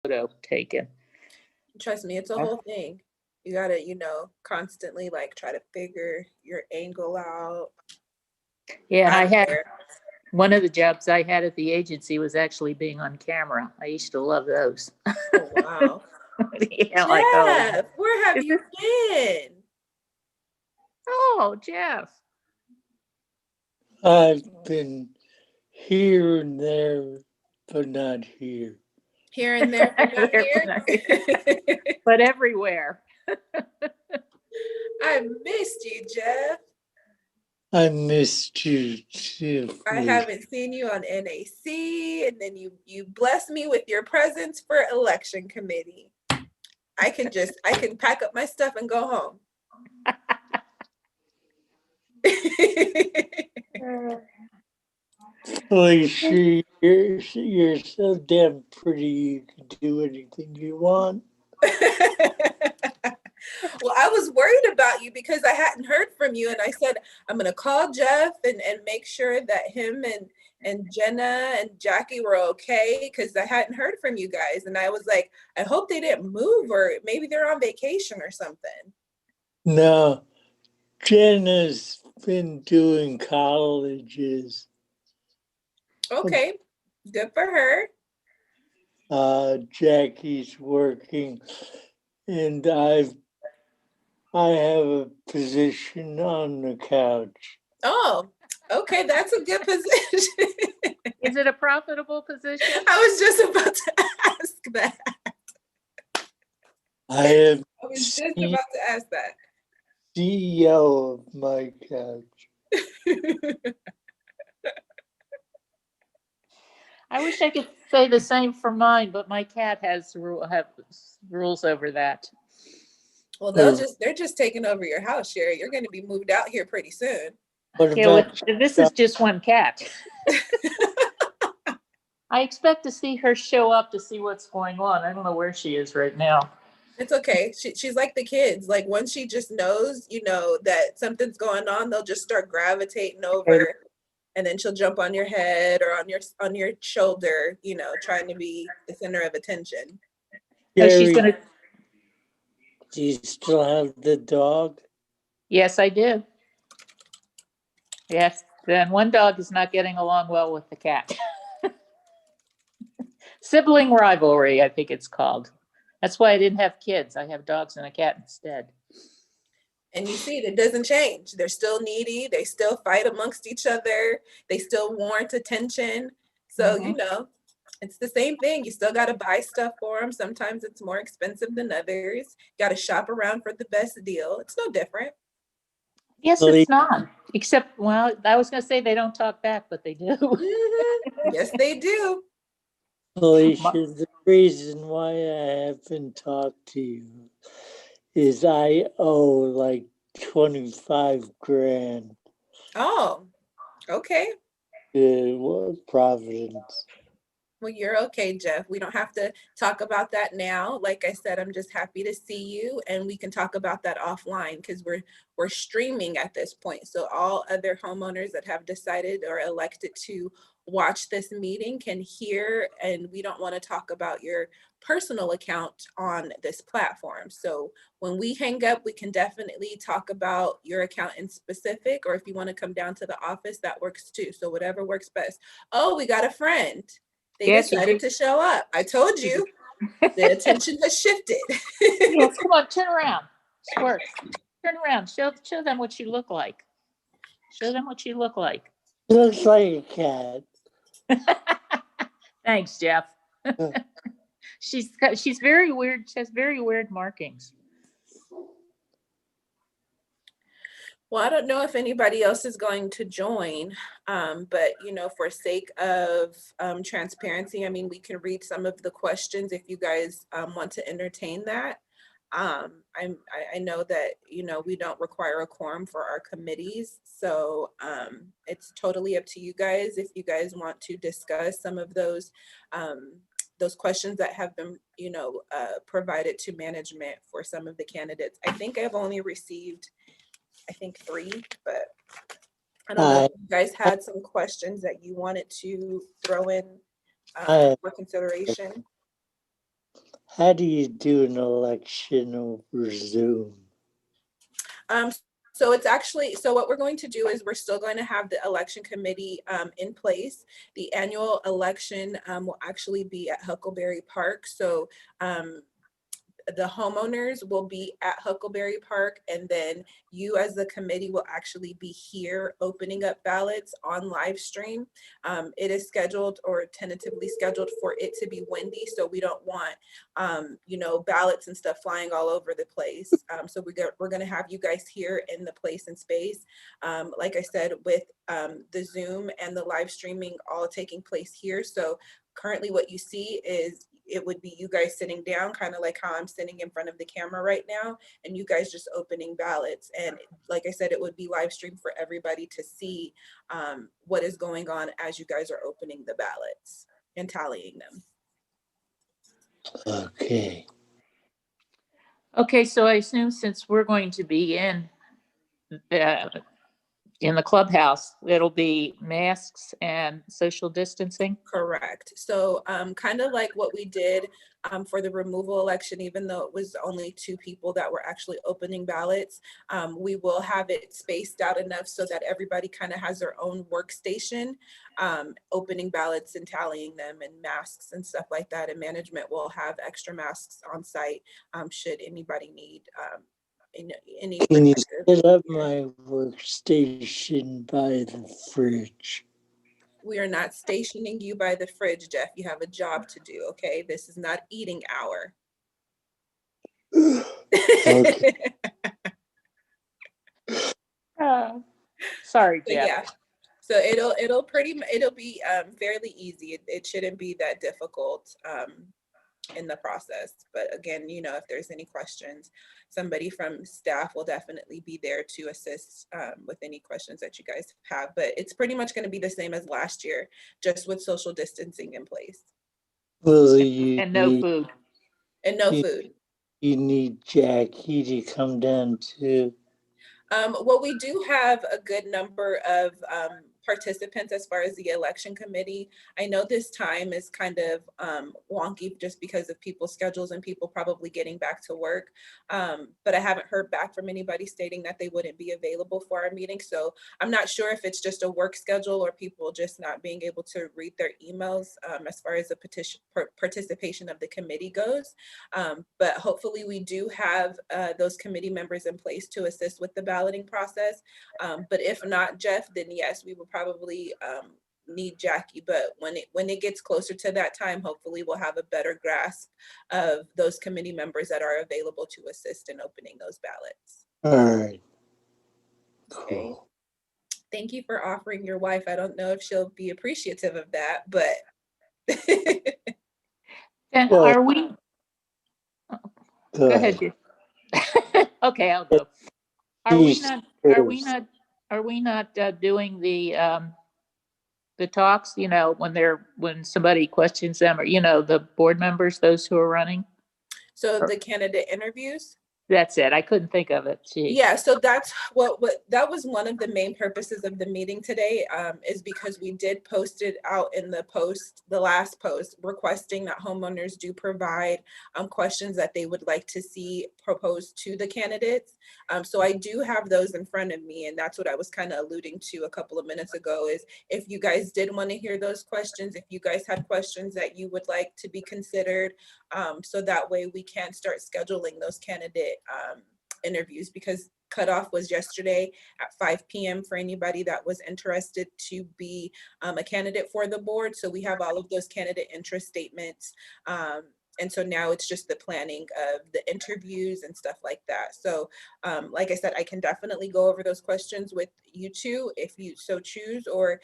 photo taken. Trust me, it's a whole thing. You gotta, constantly like try to figure your angle out. Yeah, I had There. one of the jobs I had at the agency was actually being on camera. I used to love those. Oh wow. Yeah, like, oh, Jeff, where have is you been? oh, Jeff. I've been here and there, but not here. Here and there, but not Here, here. but everywhere. I missed you, Jeff. I missed you too. I haven't seen you on NAC, and then you blessed me with your presence for election committee. I can pack up my stuff and go home. Felicia, you're so damn pretty you can do anything you want. Well, I was worried about you because I hadn't heard from you, and I said I'm gonna call Jeff and make sure that him and Jenna and Jackie were okay, because I hadn't heard from you guys, and I was like, I hope they didn't move, or maybe they're on vacation or something. No, Jenna's been doing colleges. Okay, good for her. Jackie's working, and I have a position on the couch. Oh, okay, that's a good position. Is it a profitable position? I was just about to ask that. I was just about to ask that. CEO of my couch. I wish I could say the same for mine, but my cat has rules over that. Well, they're just taking over your house, Sherry. You're going to be moved out here pretty soon. This is just one cat. I expect to see her show up to see what's going on. I don't know where she is right now. It's okay. She's like the kids. Like once she just knows, that something's going on, they'll just start gravitating over, and then she'll jump on your head or on your shoulder, trying to be the center of attention. She's gonna. Do you still have the dog? Yes, I do. Yes. Then one dog is not getting along well with the cat. Sibling rivalry, I think it's called. That's why I didn't have kids. I have dogs and a cat instead. And you see, it doesn't change. They're still needy. They still fight amongst each other. They still want attention. So, it's the same thing. You still got to buy stuff for them. Sometimes it's more expensive than others. Got to shop around for the best deal. It's no different. Yes, it's not. Except, well, I was going to say they don't talk back, but they do. Mm-hmm. Yes, they do. Felicia, the reason why I haven't talked to you is I owe like 25 grand. Oh, okay. Providence. Well, you're okay, Jeff. We don't have to talk about that now. Like I said, I'm just happy to see you, and we can talk about that offline because we're streaming at this point. So all other homeowners that have decided or elected to watch this meeting can hear, and we don't want to talk about your personal account on this platform. So when we hang up, we can definitely talk about your account in specific, or if you want to come down to the office, that works too. So whatever works best. Oh, we got a friend. They decided to show up. I told you, the attention has shifted. Yes, come on, turn around. Squirt. Turn around. Show them what you look like. Show them what you look like. Looks like a cat. Thanks, Jeff. She's very weird. She has very weird markings. Well, I don't know if anybody else is going to join, but for sake of transparency, I mean, we can read some of the questions if you guys want to entertain that. I know that we don't require a quorum for our committees, so it's totally up to you guys if you guys want to discuss some of those questions that have been provided to management for some of the candidates. I think I've only received 3, but I don't know if you guys had some questions that you wanted to throw in for consideration. how do you do an election over Zoom? So it's actually, so what we're going to do is we're still going to have the election committee in place. The annual election will actually be at Huckleberry Park. So the homeowners will be at Huckleberry Park, and then you as the committee will actually be here opening up ballots on live stream. It is scheduled or tentatively scheduled for it to be windy, so we don't want ballots and stuff flying all over the place. So we're going to have you guys here in the place and space. Like I said, with the Zoom and the live streaming all taking place here. So currently what you see is it would be you guys sitting down, kind of like how I'm sitting in front of the camera right now, and you guys just opening ballots. And like I said, it would be live streamed for everybody to see what is going on as you guys are opening the ballots and tallying them. Okay. Okay, so I assume since we're going to be in the clubhouse, it'll be masks and social distancing? Correct. So kind of like what we did for the removal election, even though it was only 2 people that were actually opening ballots, we will have it spaced out enough so that everybody kind of has their own workstation, opening ballots and tallying them, and masks and stuff like that. And management will have extra masks on site should anybody need any Can you protective set up gear. my workstation by the fridge? We are not stationing you by the fridge, Jeff. You have a job to do, okay? This is not eating hour. Okay. Sorry, So Jeff. yeah, so it'll be fairly easy. It shouldn't be that difficult in the process. But again, if there's any questions, somebody from staff will definitely be there to assist with any questions that you guys have. But it's pretty much going to be the same as last year, just with social distancing in place Well, you And no need, food. and no you, food. you need Jackie to come down too. Well, we do have a good number of participants as far as the election committee. I know this time is kind of wonky just because of people's schedules and people probably getting back to work. But I haven't heard back from anybody stating that they wouldn't be available for our meeting. So I'm not sure if it's just a work schedule or people just not being able to read their emails as far as the participation of the committee goes. But hopefully we do have those committee members in place to assist with the balloting process. But if not, Jeff, then yes, we will probably need Jackie. But when it gets closer to that time, hopefully we'll have a better grasp of those committee members that are available to assist in opening those ballots. All right. Okay. Cool. Thank you for offering your wife. I don't know if she'll be appreciative of that, but And Well, are we, go go ahead, ahead. Jeff. Okay, I'll go. Are we Please not, first. are we not doing the talks, when somebody questions them, or, the board members, those who are running? so the candidate interviews. That's it. I couldn't think of it. Gee. Yeah, so that's what that was one of the main purposes of the meeting today, is because we did post it out in the last post, requesting that homeowners do provide questions that they would like to see proposed to the candidates. So I do have those in front of me, and that's what I was kind of alluding to a couple of minutes ago, is if you guys did want to hear those questions, if you guys had questions that you would like to be considered, so that way we can start scheduling those candidate interviews, because cutoff was yesterday at 5 p.m. for anybody that was interested to be a candidate for the board. So we have all of those candidate interest statements. And so now it's just the planning of the interviews and stuff like that. So like I said, I can definitely go over those questions with you two if you so choose, or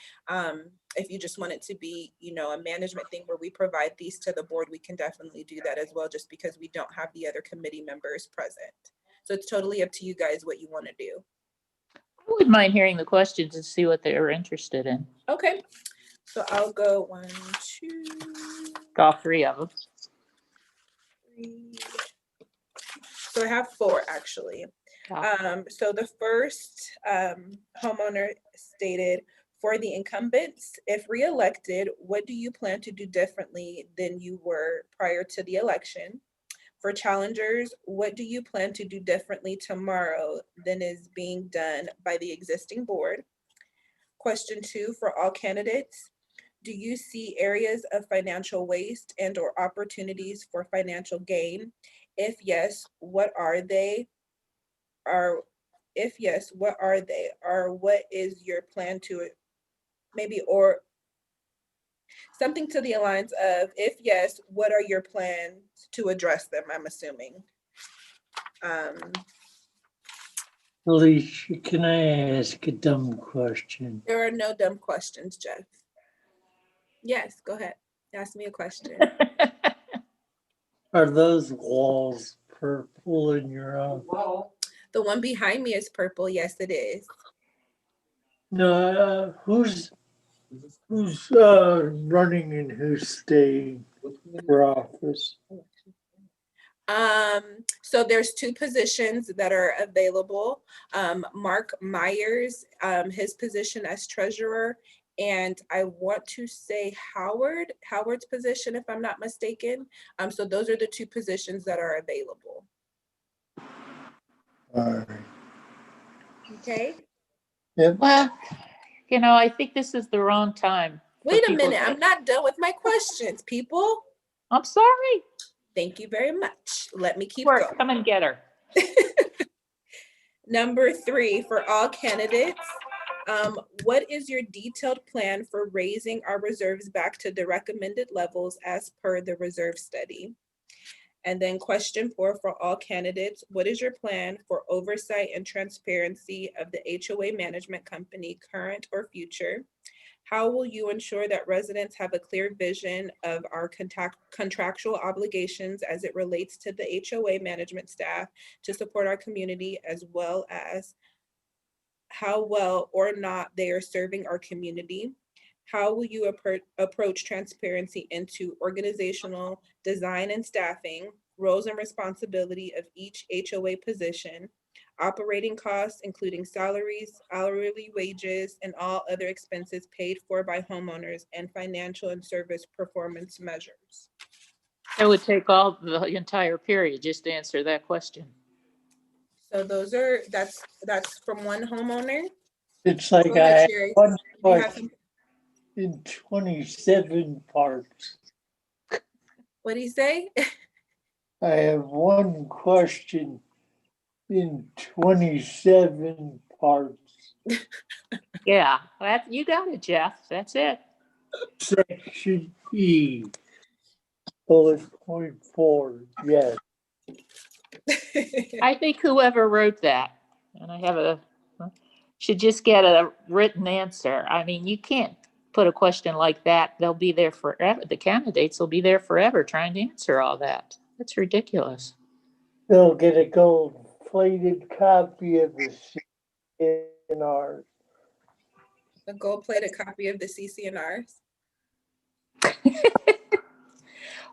if you just want it to be, a management thing where we provide these to the board, we can definitely do that as well, just because we don't have the other committee members present. So it's totally up to you guys what you want to do. I wouldn't mind hearing the questions and see what they're interested in. Okay, so I'll go 1, 2, All 3 of them. 3. So I have 4 actually. So the first homeowner stated, for the incumbents, if reelected, what do you plan to do differently than you were prior to the election? For challengers, what do you plan to do differently tomorrow than is being done by the existing board? Question 2, for all candidates, do you see areas of financial waste and or opportunities for financial gain? If yes, what are they? If yes, what are they? Or what is your plan to maybe, or something to the lines of, if yes, what are your plans to address them, I'm assuming. Alicia, can I ask a dumb question? There are no dumb questions, Jeff. Yes, go ahead. Ask me a question. Are those walls purple in your office? The one behind me is purple. Yes, it is. No, who's running and who's staying for office? So there's 2 positions that are available. Mark Myers, his position as treasurer, and I want to say Howard's position, if I'm not mistaken. So those are the 2 positions that are available. All right. Okay. Yep. Well, you know, I think this is the wrong time. for Wait a people minute. to- I'm not done with my questions, people. I'm sorry. Thank you very much. Let me keep Work, going. come and get her. Number 3, for all candidates, what is your detailed plan for raising our reserves back to the recommended levels as per the reserve study? And then question 4, for all candidates, what is your plan for oversight and transparency of the HOA management company, current or future? How will you ensure that residents have a clear vision of our contractual obligations as it relates to the HOA management staff to support our community, as well as how well or not they are serving our community? How will you approach transparency into organizational design and staffing, roles and responsibility of each HOA position, operating costs, including salaries, hourly wages, and all other expenses paid for by homeowners, and financial and service performance measures? It would take all the entire period just to answer that question. So that's from one homeowner. It's like Go ahead, I have Sherry. one You have question in 27 parts. What do you say? I have one question in 27 parts. Yeah, you got it, Jeff. That's it. Section E, bullet point 4, yes. I think whoever wrote that, and should just get a written answer. I mean, you can't put a question like that. They'll be there forever. The candidates will be there forever trying to answer all that. That's ridiculous. They'll get a gold-plated copy of the CNR. A gold-plated copy of the CCNRs.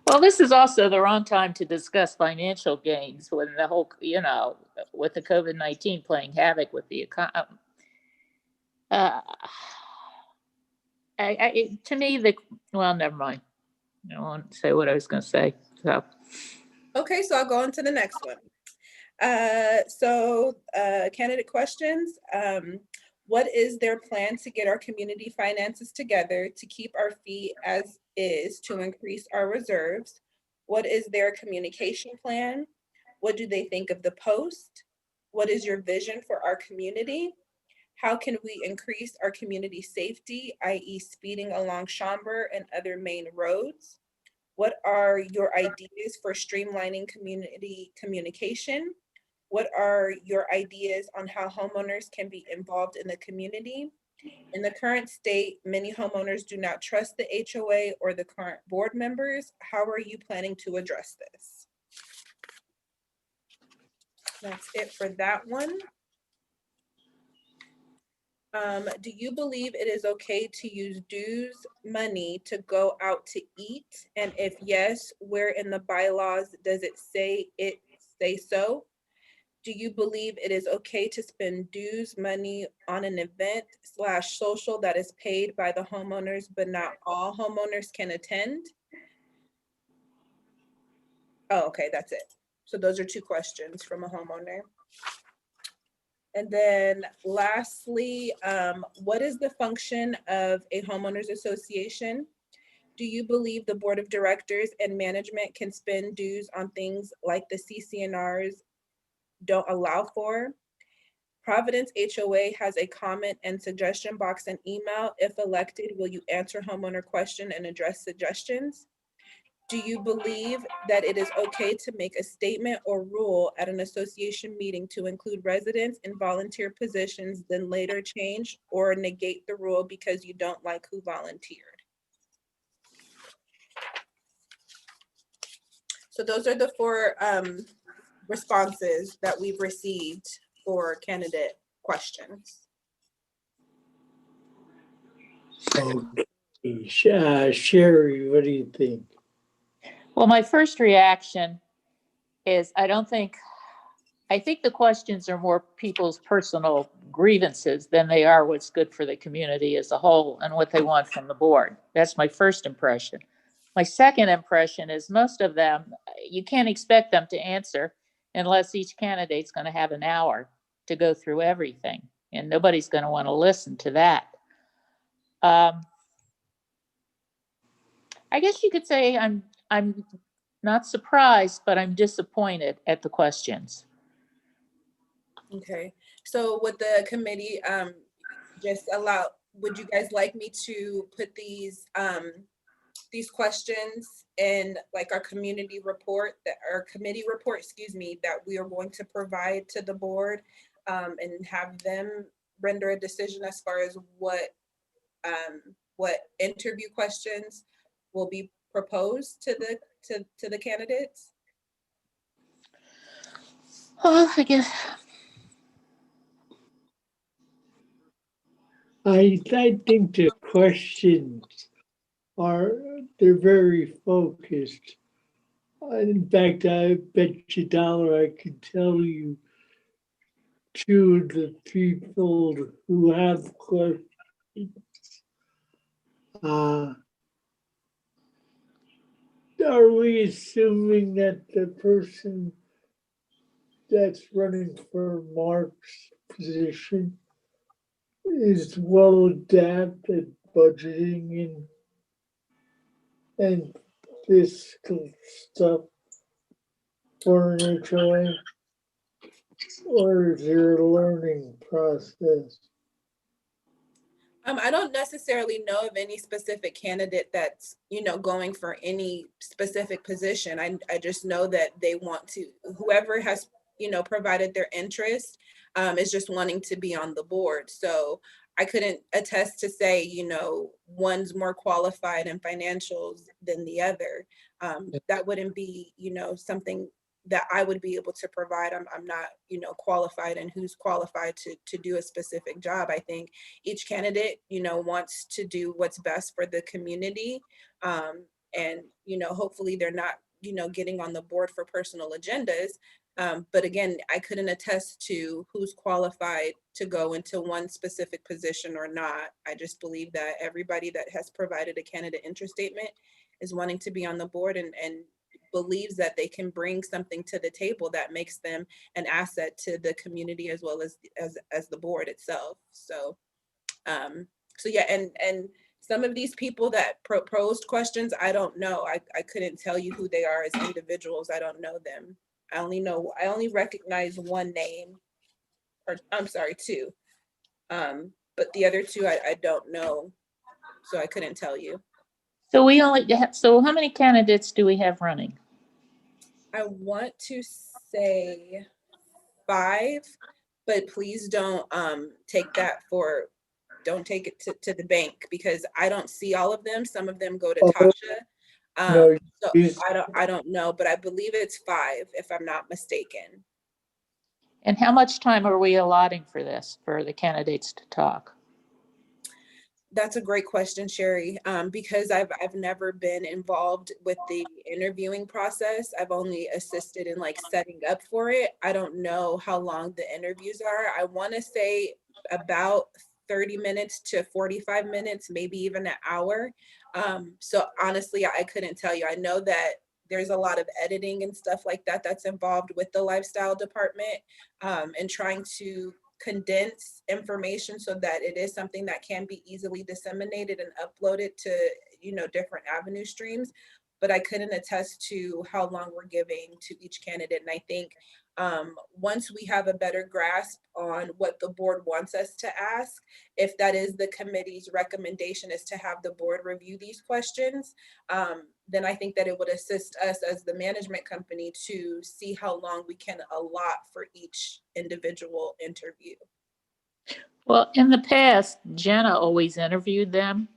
Well, this is also the wrong time to discuss financial gains when the whole, with the COVID-19 playing havoc with the economy. To me, well, never mind. I won't say what I was going to say. So, Okay, so I'll go on to the next one. Candidate questions. What is their plan to get our community finances together to keep our fee as is to increase our reserves? What is their communication plan? What do they think of the post? What is your vision for our community? How can we increase our community safety, i.e. speeding along Schomburg and other main roads? What are your ideas for streamlining community communication? What are your ideas on how homeowners can be involved in the community? In the current state, many homeowners do not trust the HOA or the current board members. How are you planning to address this? That's it for that one. Do you believe it is okay to use dues money to go out to eat? And if yes, where in the bylaws does it say so? Do you believe it is okay to spend dues money on an event / social that is paid by the homeowners, but not all homeowners can attend? Oh, okay, that's it. So those are 2 questions from a homeowner. And then lastly, what is the function of a homeowners association? Do you believe the board of directors and management can spend dues on things like the CCNRs don't allow for? Providence HOA has a comment and suggestion box and email. If elected, will you answer homeowner question and address suggestions? Do you believe that it is okay to make a statement or rule at an association meeting to include residents in volunteer positions, then later change or negate the rule because you don't like who volunteered? So those are the 4 responses that we've received for candidate questions. Sherry, what do you think? Well, my first reaction is I think the questions are more people's personal grievances than they are what's good for the community as a whole and what they want from the board. That's my first impression. My second impression is most of them, you can't expect them to answer unless each candidate's going to have an hour to go through everything, and nobody's going to want to listen to that. I guess you could say I'm not surprised, but I'm disappointed at the questions. Okay, so would the committee just allow, would you guys like me to put these questions in like our community report, that our committee report, excuse me, that we are going to provide to the board and have them render a decision as far as what interview questions will be proposed to the candidates? Oh, I guess. I think the questions they're very focused. In fact, I bet you $1 I can tell you 2 of the people who have questions. Are we assuming that the person that's running for Mark's position is well adept at budgeting and fiscal stuff for an HOA? Or is there a learning process? I don't necessarily know of any specific candidate that's, going for any specific position. I just know that they want to, whoever has, provided their interest is just wanting to be on the board. So I couldn't attest to say, one's more qualified in financials than the other. That wouldn't be, something that I would be able to provide. I'm not, qualified in who's qualified to do a specific job. I think each candidate, wants to do what's best for the community. And, hopefully they're not, getting on the board for personal agendas. But again, I couldn't attest to who's qualified to go into one specific position or not. I just believe that everybody that has provided a candidate interest statement is wanting to be on the board and believes that they can bring something to the table that makes them an asset to the community as well as the board itself. So yeah, and some of these people that proposed questions, I don't know. I couldn't tell you who they are as individuals. I don't know them. I only recognize one name, or I'm sorry, 2. But the other 2 I don't know, so I couldn't tell you. So how many candidates do we have running? I want to say 5, but please don't take it to the bank, because I don't see all of them. Some of them go to Tasha. No, so I don't know, but I believe it's 5 if I'm not mistaken. And how much time are we allotting for this, for the candidates to talk? That's a great question, Sherry, because I've never been involved with the interviewing process. I've only assisted in like setting up for it. I don't know how long the interviews are. I want to say about 30 minutes to 45 minutes, maybe even an hour. So honestly, I couldn't tell you. I know that there's a lot of editing and stuff like that that's involved with the lifestyle department, and trying to condense information so that it is something that can be easily disseminated and uploaded to, different avenue streams. But I couldn't attest to how long we're giving to each candidate. And I think once we have a better grasp on what the board wants us to ask, if that is the committee's recommendation, is to have the board review these questions, then I think that it would assist us as the management company to see how long we can allot for each individual interview. Well, in the past, Jenna always interviewed them.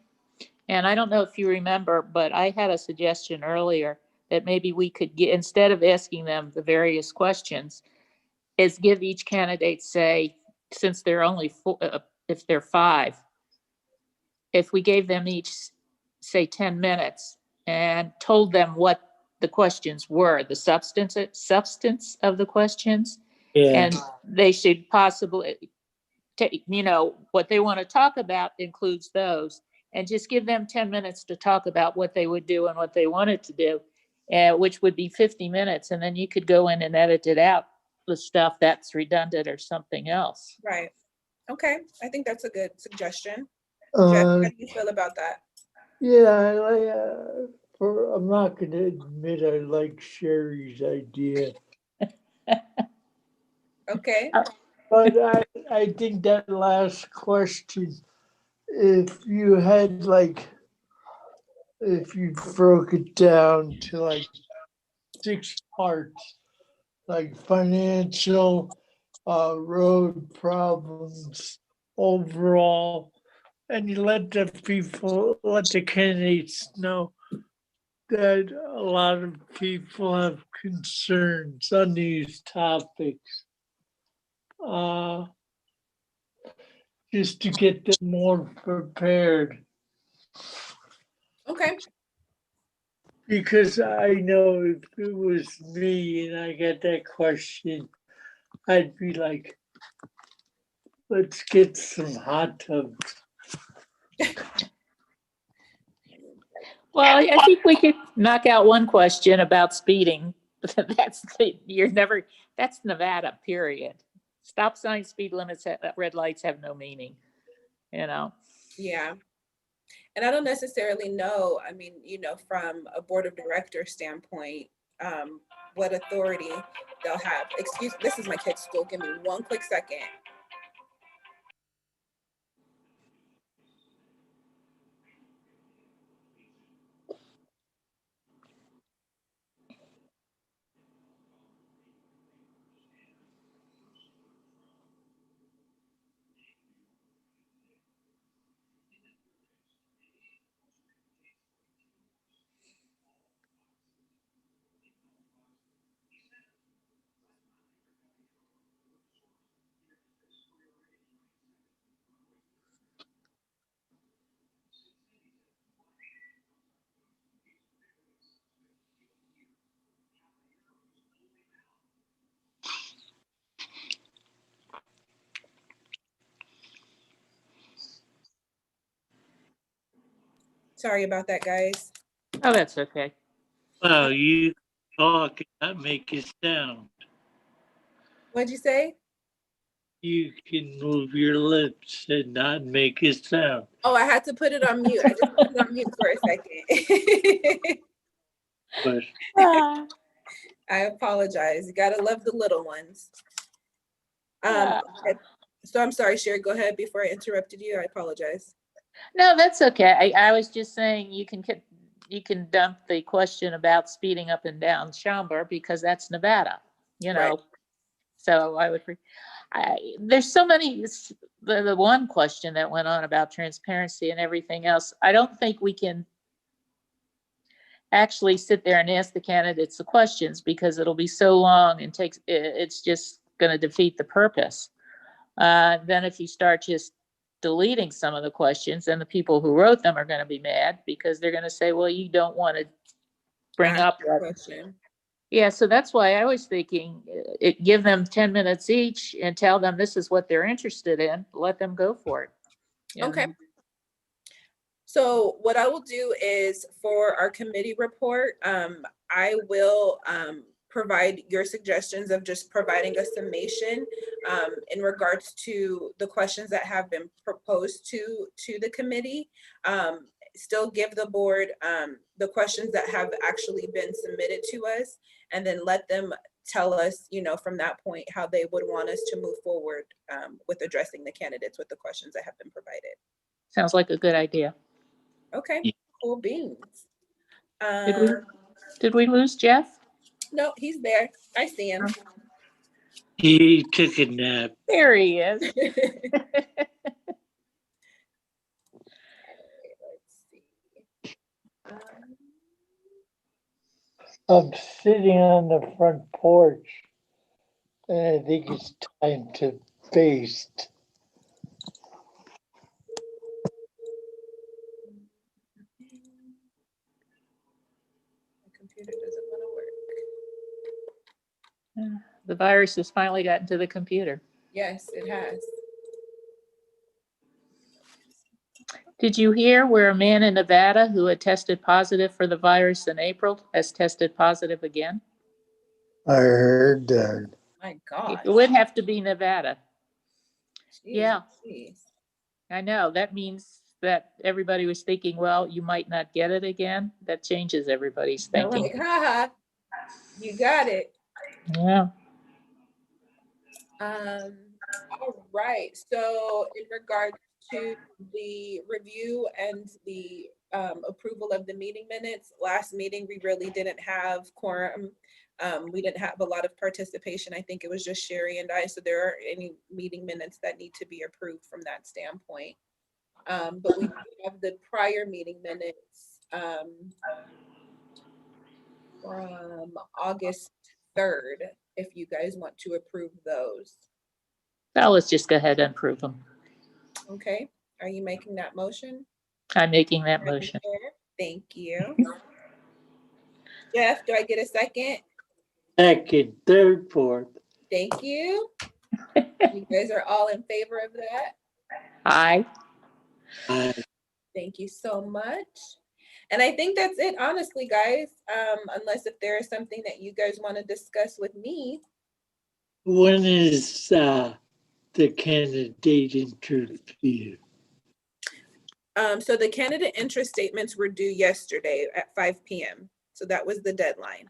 And I don't know if you remember, but I had a suggestion earlier that maybe we could get, instead of asking them the various questions, is give each candidate, say, since they're only four, if they're five, if we gave them each, say, 10 minutes and told them what the questions were, the substance of the questions, Yeah, and they should possibly take, what they want to talk about includes those, and just give them 10 minutes to talk about what they would do and what they wanted to do, which would be 50 minutes. And then you could go in and edit it out, the stuff that's redundant or something else. Right. Okay. I think that's a good suggestion. Jeff, how do you feel about that? yeah, I'm not gonna admit I like Sherry's idea, Okay. but I think that last question, if you broke it down to like 6 parts, like financial, road problems overall, and you let the candidates know that a lot of people have concerns on these topics. Just to get them more prepared. Okay. Because I know if it was me and I got that question, I'd be like, let's get some hot tubs. Well, I think we could knock out one question about speeding. That's Nevada, period. Stop signs, speed limits, red lights have no meaning, Yeah. And I don't necessarily know, I mean, from a board of director standpoint, what authority they'll have. This is my kid's school. Give me one quick second. Sorry about that, guys. Oh, that's okay. Well, you talk and not make a sound. What'd you say? You can move your lips and not make a sound. Oh, I had to put it on mute. I just put it on mute for a second. But I apologize. You gotta love the little ones. Yeah. Okay. So I'm sorry, Sherry, go ahead before I interrupted you. I apologize. No, that's okay. I was just saying you can dump the question about speeding up and down Schaumburg because that's Nevada, Right. So I would, there's so many, the one question that went on about transparency and everything else, I don't think we can actually sit there and ask the candidates the questions because it'll be so long and it's just going to defeat the purpose. Then if you start just deleting some of the questions, then the people who wrote them are going to be mad because they're going to say, well, you don't want to bring up that question. Yeah, so that's why I was thinking give them 10 minutes each and tell them this is what they're interested in. Let them go for it. Okay. So what I will do is for our committee report, I will provide your suggestions of just providing a summation in regards to the questions that have been proposed to the committee. Still give the board the questions that have actually been submitted to us, and then let them tell us, from that point, how they would want us to move forward with addressing the candidates with the questions that have been provided. Sounds like a good idea. Okay, cool beans. Did we lose Jeff? No, he's there. I see him. He took a nap. There he is. Let's see. I'm sitting on the front porch, and I think it's time to baste. My computer doesn't want to work. The virus has finally gotten to the computer. Yes, it has. Did you hear where a man in Nevada who had tested positive for the virus in April has tested positive again? I heard that. My God. It would have to be Nevada. Jeez, Yeah. jeez. I know. That means that everybody was thinking, well, you might not get it again. That changes everybody's They're thinking. like, haha, you got it. Yeah. All right. So in regards to the review and the approval of the meeting minutes, last meeting, we really didn't have quorum. We didn't have a lot of participation. I think it was just Sherry and I. So there aren't any meeting minutes that need to be approved from that standpoint. But we have the prior meeting minutes from August 3rd, if you guys want to approve those. Well, let's just go ahead and approve them. Okay, are you making that motion? I'm making that Madam motion. Chair? Thank you. Jeff, do I get a second? Second, third, fourth. Thank you. You guys are all in favor of that? Aye. Thank you so much. And I think that's it, honestly, guys. Unless if there is something that you guys want to discuss with me. When is the candidate interview? So the candidate interest statements were due yesterday at 5 p.m. So that was the deadline.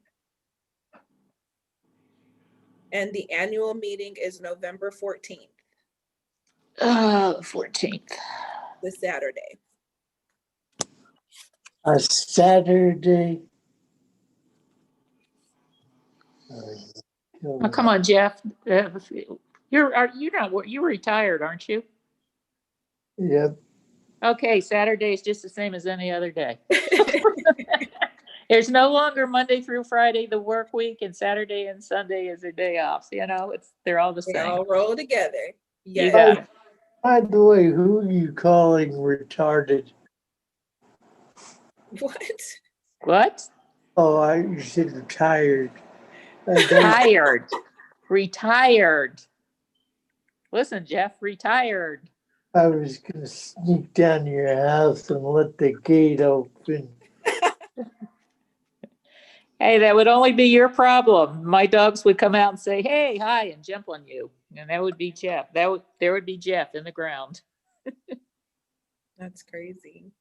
And the annual meeting is November 14th, 14th. the Saturday. A Saturday? Oh, come on, Jeff. You're retired, aren't you? Yep. Okay, Saturday is just the same as any other day. There's no longer Monday through Friday, the work week, and Saturday and Sunday is a day off. They're all the They same. all roll together. You Yes. got it. By the way, who are you calling retarded? What? What? Oh, you said retired. Retired. Listen, Jeff, retired. I was gonna sneak down to your house and let the gate open. Hey, that would only be your problem. My dogs would come out and say, hey, hi, and jump on you. And that would be Jeff. There would be Jeff in the ground. That's crazy.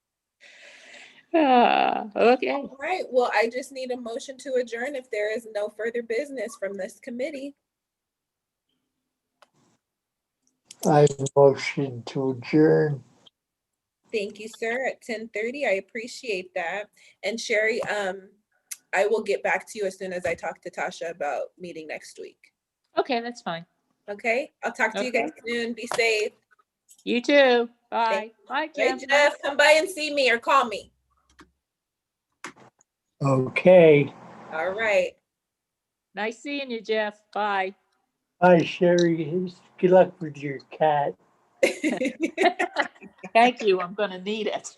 Okay. All right. Well, I just need a motion to adjourn if there is no further business from this committee. I motion to adjourn. Thank you, sir. At 10:30, I appreciate that. And Sherry, I will get back to you as soon as I talk to Tasha about meeting next week. Okay, that's fine. Okay. I'll talk to you guys soon. Be safe. You too. Bye. Bye, Hey, Jeff. Jeff, come by and see me or call me. Okay. All right. Nice seeing you, Jeff. Bye. Hi, Sherry. Good luck with your cat. Thank you. I'm going to need it.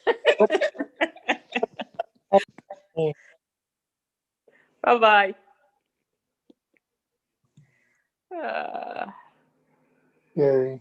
Bye-bye. Sherry.